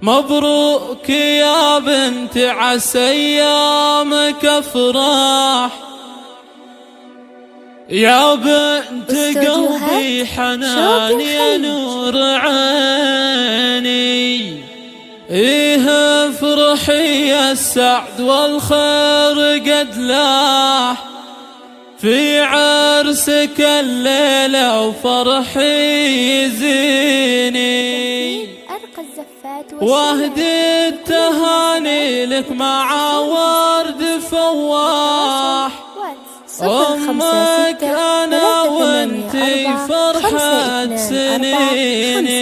مبروك يا بنت عسى ايامك افراح، يا بنت قلبي حنان يا نور عيني. إيه افرحي يا السعد والخير قد لاح في عرسك الليلة وفرحي يزيني. واهدي التهاني لك مع ورد فواح، أمك أنا وانتي فرحة سنيني،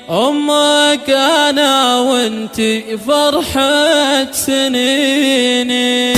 أمك أنا وانتي فرحة سنيني.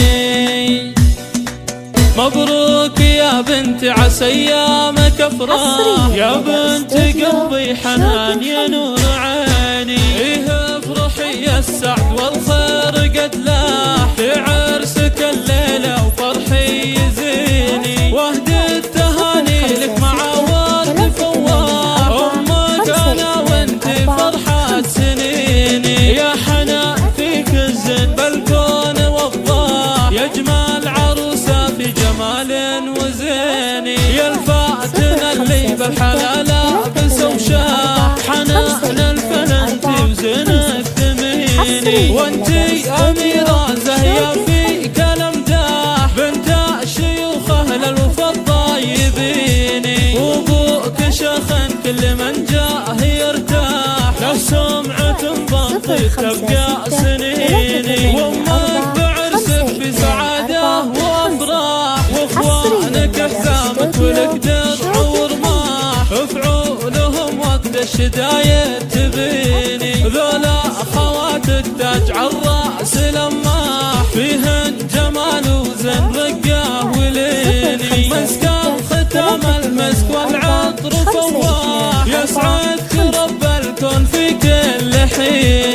مبروك يا بنت عسى ايامك افراح، يا بنت قلبي حنان يا نور عيني. إيه افرحي يا السعد والخير قد لاح في عرسك الليلة وفرحي يزيني. واهدي التهاني لك مع ورد فواح، أمك أنا وانتي فرحة سنيني. يا حنان فيك الزين بالكون وضاح، يا جمال عروسة في جمال وزيني. يا الفاتنة اللي بالحلال لابس وشاح، حنان الفلنتي وزينك ثميني. وانتي أميرة زاهية في كلام داح، بنت الشيوخ أهل الوفا الطيبيني. وابوك شيخن كل من جاه يرتاح، له سمعة بطيخ تبقى سنيني. وامك بعرسك بسعادة وافراح، واخوانك حزامك ولك درع ورماح، افعولهم وقت الشدايد تبيني. ذولا اخواتك تاج عالراس لماح، فيهن جمال وزن رقاه وليني. مسك الختام المسك والعطر فواح، يسعدك رب الكون في كل حين.